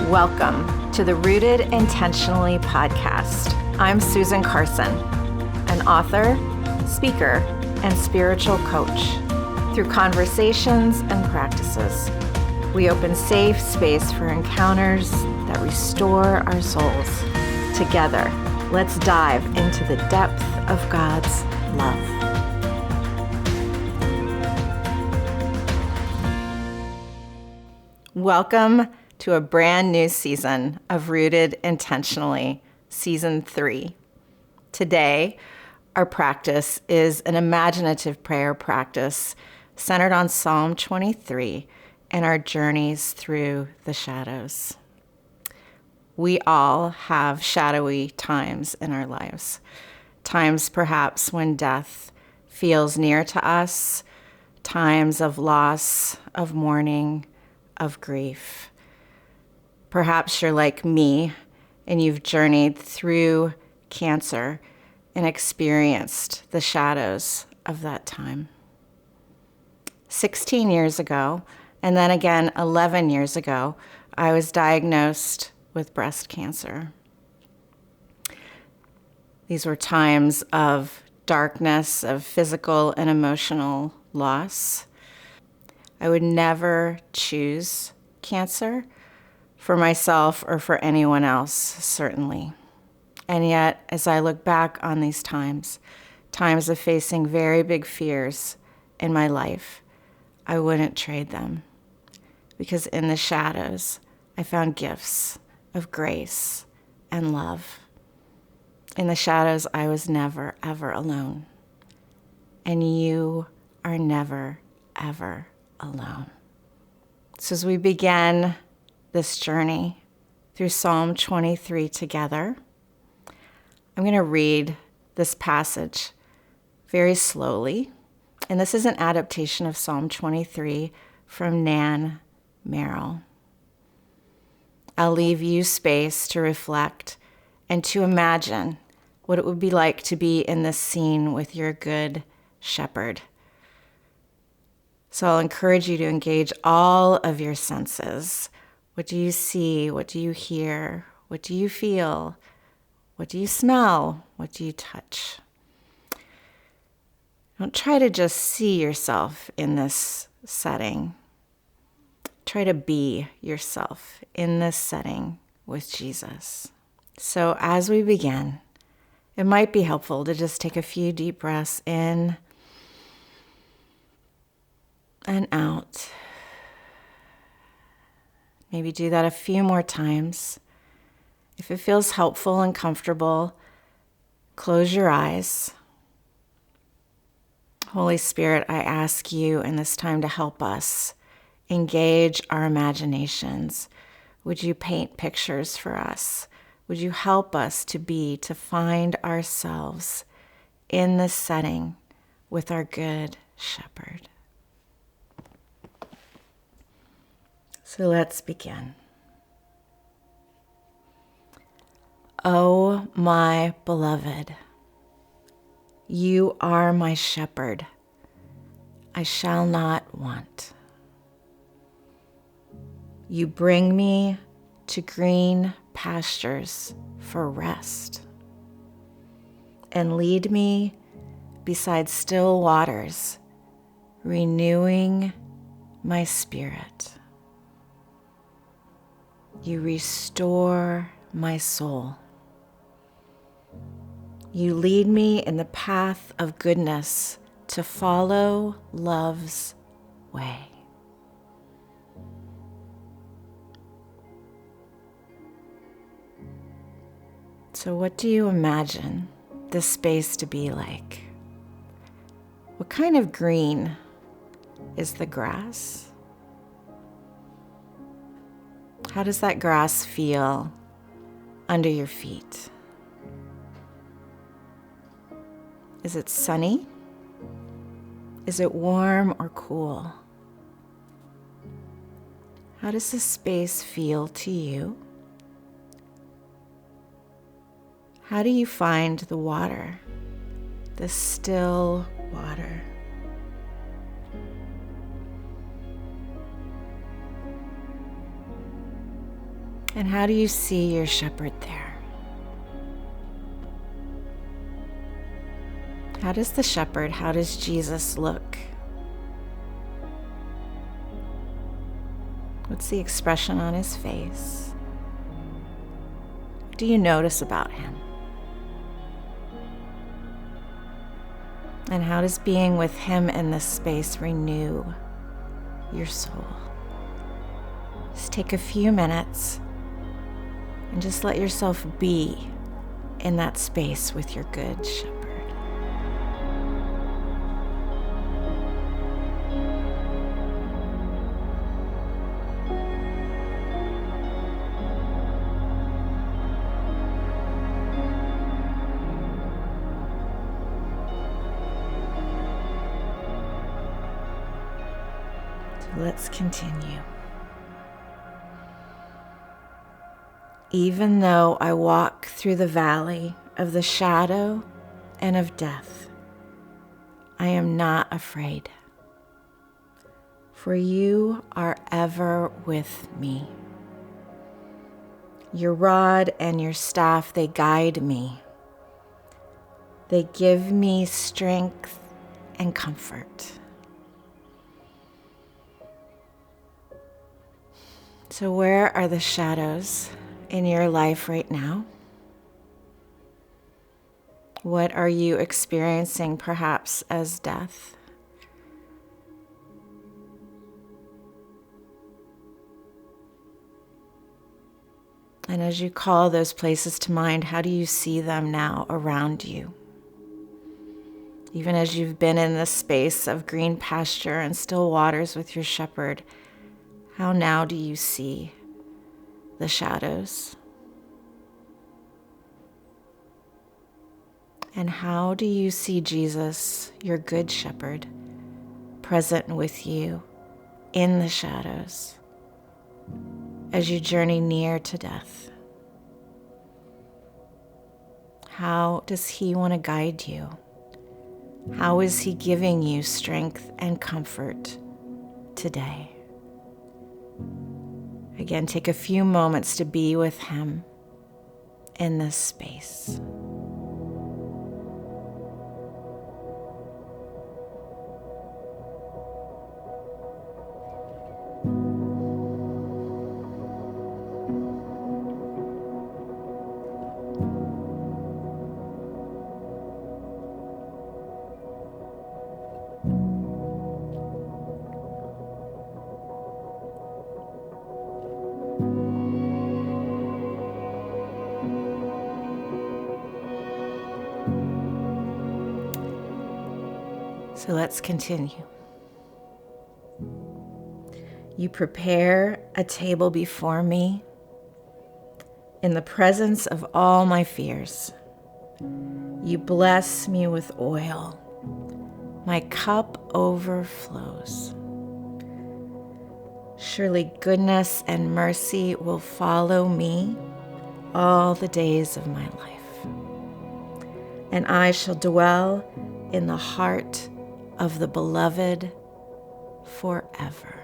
Welcome to the Rooted Intentionally podcast. I'm Susan Carson, an author, speaker, and spiritual coach. Through conversations and practices, we open safe space for encounters that restore our souls. Together, let's dive into the depth of God's love. Welcome to a brand new season of Rooted Intentionally, Season 3. Today, our practice is an imaginative prayer practice centered on Psalm 23 and our journeys through the shadows. We all have shadowy times in our lives, times perhaps when death feels near to us, times of loss, of mourning, of grief. Perhaps you're like me and you've journeyed through cancer and experienced the shadows of that time. 16 years ago, and then again 11 years ago, I was diagnosed with breast cancer. These were times of darkness, of physical and emotional loss. I would never choose cancer for myself or for anyone else, certainly. And yet, as I look back on these times of facing very big fears in my life, I wouldn't trade them. Because in the shadows, I found gifts of grace and love. In the shadows, I was never, ever alone. And you are never, ever alone. So as we begin this journey through Psalm 23 together, I'm going to read this passage very slowly. And this is an adaptation of Psalm 23 from Nan Merrill. I'll leave you space to reflect and to imagine what it would be like to be in this scene with your good shepherd. So I'll encourage you to engage all of your senses. What do you see? What do you hear? What do you feel? What do you smell? What do you touch? Don't try to just see yourself in this setting. Try to be yourself in this setting with Jesus. So as we begin, it might be helpful to just take a few deep breaths in and out. Maybe do that a few more times. If it feels helpful and comfortable, close your eyes. Holy Spirit, I ask you in this time to help us engage our imaginations. Would you paint pictures for us? Would you help us to find ourselves in this setting with our good shepherd? So let's begin. Oh, my beloved, you are my shepherd. I shall not want. You bring me to green pastures for rest and lead me beside still waters, renewing my spirit. You restore my soul. You lead me in the path of goodness to follow love's way. So what do you imagine this space to be like? What kind of green is the grass? How does that grass feel under your feet? Is it sunny? Is it warm or cool? How does this space feel to you? How do you find the water, the still water? And how do you see your shepherd there? How does the shepherd, how does Jesus look? What's the expression on his face? What do you notice about him? And how does being with him in this space renew your soul? Just take a few minutes and just let yourself be in that space with your good shepherd. Let's continue. Even though I walk through the valley of the shadow and of death, I am not afraid, for you are ever with me. Your rod and your staff, they guide me. They give me strength and comfort. So where are the shadows in your life right now? What are you experiencing perhaps as death? And as you call those places to mind, how do you see them now around you? Even as you've been in this space of green pasture and still waters with your shepherd, how now do you see the shadows? And how do you see Jesus, your good shepherd, present with you in the shadows as you journey near to death? How does he want to guide you? How is he giving you strength and comfort today? Again, take a few moments to be with him in this space. So let's continue. You prepare a table before me in the presence of all my fears. You bless me with oil. My cup overflows. Surely goodness and mercy will follow me all the days of my life, and I shall dwell in the heart of the beloved forever.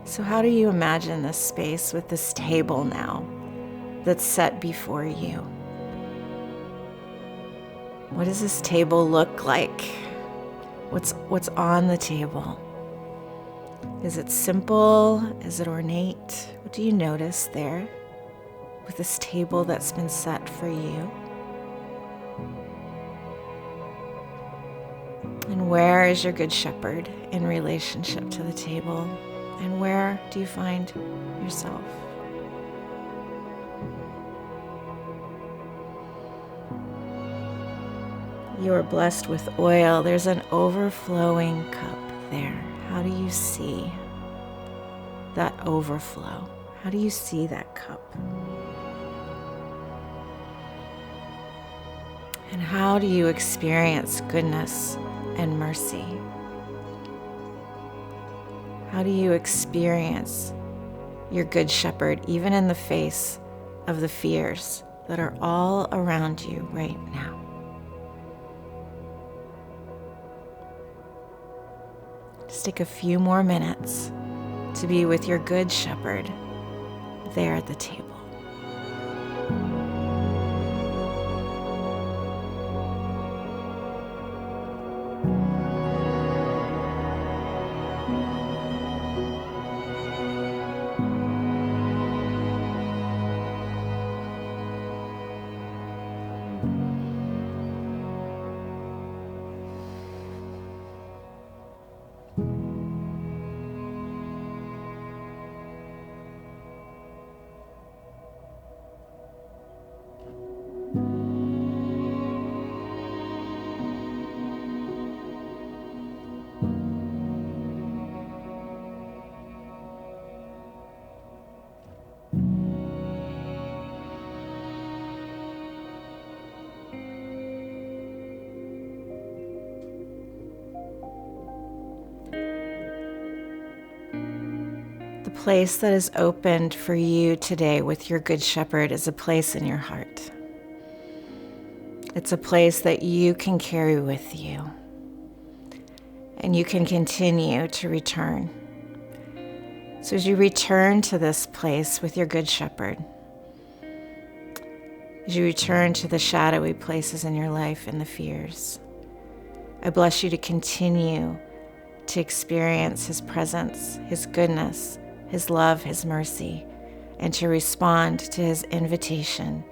So how do you imagine this space with this table now that's set before you? What does this table look like? What's on the table? Is it simple? Is it ornate? What do you notice there with this table that's been set for you? And where is your good shepherd in relationship to the table? And where do you find yourself? You are blessed with oil. There's an overflowing cup there. How do you see that overflow? How do you see that cup? And how do you experience goodness and mercy? How do you experience your good shepherd even in the face of the fears that are all around you right now? Just take a few more minutes to be with your good shepherd there at the table. The place that is opened for you today with your Good Shepherd is a place in your heart. It's a place that you can carry with you, and you can continue to return. So as you return to this place with your Good Shepherd, as you return to the shadowy places in your life and the fears, I bless you to continue to experience His presence, His goodness, His love, His mercy, and to respond to His invitation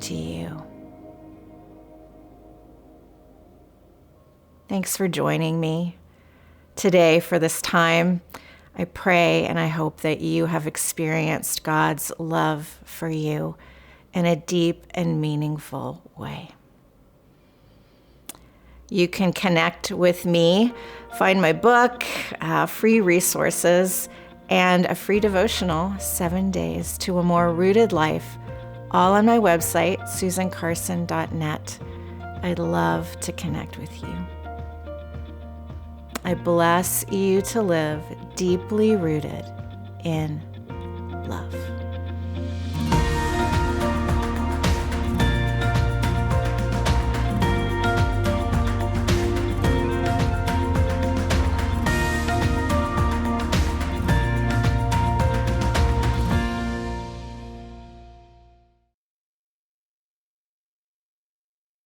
to you. Thanks for joining me today for this time. I pray and I hope that you have experienced God's love for you in a deep and meaningful way. You can connect with me, find my book, free resources, and a free devotional, 7 days to a more rooted life, all on my website, susancarson.net. I'd love to connect with you. I bless you to live deeply rooted in love.